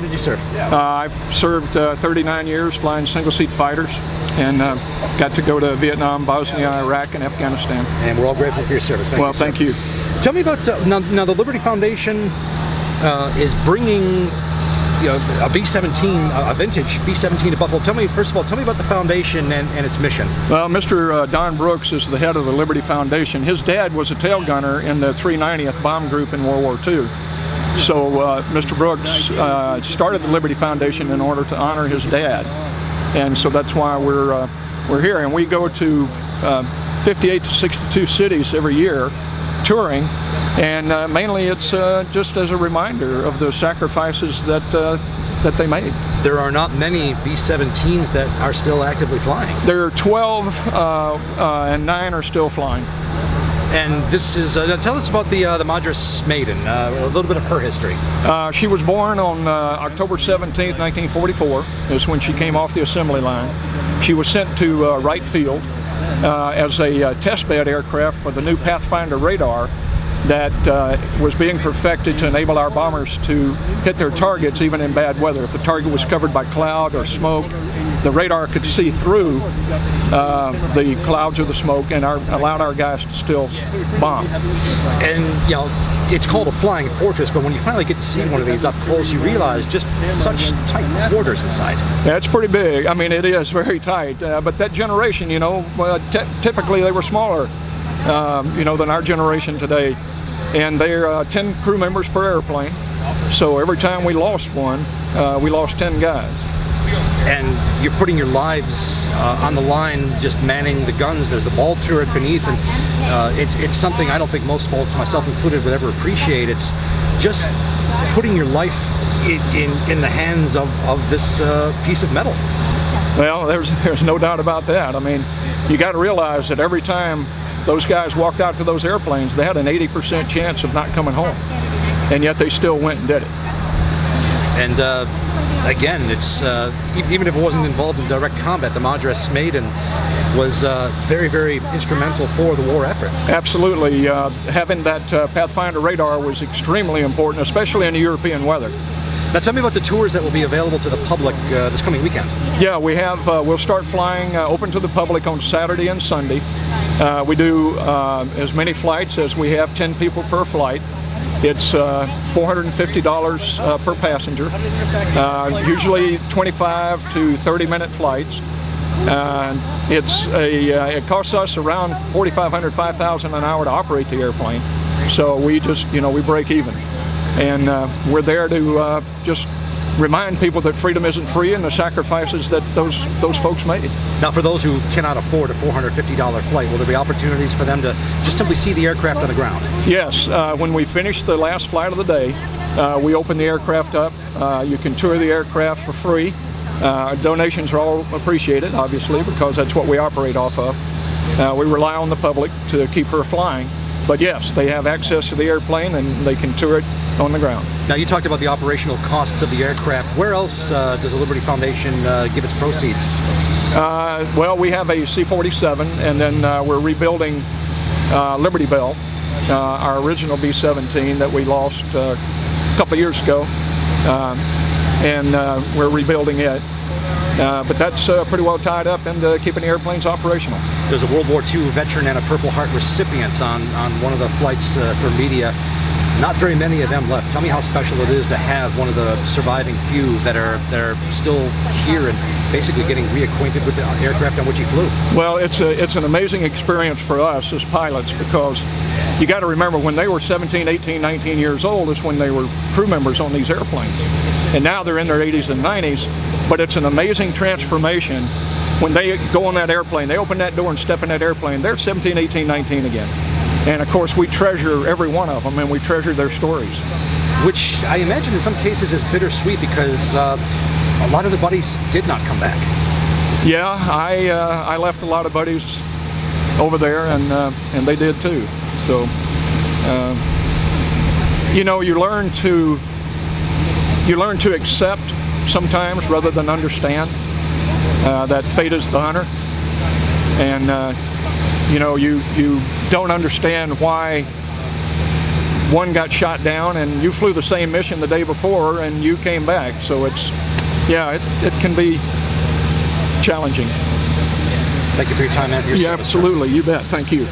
Where did you serve? I've served 39 years flying single-seat fighters, and got to go to Vietnam, Bosnia, Iraq, and Afghanistan. And we're all grateful for your service. Thank you, sir. Thank you. Tell me about now the Liberty Foundation is bringing a B-17, a vintage B-17 to Buffalo. Tell me, first of all, about the foundation and its mission. Well, Mr. Don Brooks is the head of the Liberty Foundation. His dad was a tail gunner in the 390th Bomb Group in World War II. So Mr. Brooks started the Liberty Foundation in order to honor his dad, and so that's why we're here. And we go to 58 to 62 cities every year, touring, and mainly it's just as a reminder of the sacrifices that they made. There are not many B-17s that are still actively flying. There are 12, and 9 are still flying. And this is, tell us about the Madras Maiden, a little bit of her history. She was born on October 17th, 1944, is when she came off the assembly line. She was sent to Wright Field as a testbed aircraft for the new Pathfinder radar that was being perfected to enable our bombers to hit their targets even in bad weather. If the target was covered by cloud or smoke, the radar could see through the clouds or the smoke and allowed our guys to still bomb. And you know, it's called a flying fortress, but when you finally get to see one of these up close, you realize just such tight quarters inside. Yeah, it's pretty big. I mean, it is very tight, but that generation, you know, typically they were smaller, you know, than our generation today. And they're 10 crew members per airplane. So every time we lost one, we lost 10 guys. And you're putting your lives on the line, just manning the guns. There's the ball turret beneath, and it's something I don't think most folks, myself included, would ever appreciate. It's just putting your life in the hands of this piece of metal. Well, there's no doubt about that. I mean, you got to realize that every time those guys walked out to those airplanes, they had an 80% chance of not coming home, and yet they still went and did it. And again, it's even if it wasn't involved in direct combat, the Madras Maiden was very, very instrumental for the war effort. Absolutely. Having that Pathfinder radar was extremely important, especially in the European weather. Now tell me about the tours that will be available to the public this coming weekend. Yeah, we have, we'll start flying open to the public on Saturday and Sunday. We do as many flights as we have, 10 people per flight. It's $450 per passenger, usually 25 to 30-minute flights. It costs us around $4,500, $5,000 an hour to operate the airplane. So we just, you know, we break even. And we're there to just remind people that freedom isn't free and the sacrifices that those folks made. Now, for those who cannot afford a $450 flight, will there be opportunities for them to just simply see the aircraft on the ground? Yes. When we finish the last flight of the day, we open the aircraft up. You can tour the aircraft for free. Donations are all appreciated, obviously, because that's what we operate off of. We rely on the public to keep her flying. But yes, they have access to the airplane and they can tour it on the ground. Now, you talked about the operational costs of the aircraft. Where else does the Liberty Foundation give its proceeds? Well, we have a C-47, and then we're rebuilding Liberty Bell, our original B-17 that we lost a couple of years ago, and we're rebuilding it. But that's pretty well tied up into keeping the airplanes operational. There's a World War II veteran and a Purple Heart recipient on one of the flights for media. Not very many of them left. Tell me how special it is to have one of the surviving few that are still here and basically getting reacquainted with the aircraft on which he flew. Well, it's an amazing experience for us as pilots, because you got to remember when they were 17, 18, 19 years old is when they were crew members on these airplanes. And now they're in their 80s and 90s, but it's an amazing transformation. When they go on that airplane, they open that door and step in that airplane, they're 17, 18, 19 again. And of course, we treasure every one of them, and we treasure their stories. Which I imagine in some cases is bittersweet, because a lot of the buddies did not come back. Yeah, I left a lot of buddies over there, and they did too. So, you know, you learn to accept sometimes rather than understand that fate is the hunter, and you know, you don't understand why one got shot down, and you flew the same mission the day before, and you came back. So it's, yeah, it can be challenging. Thank you for your time and for your Yeah, service, sir. absolutely. You bet. Thank you.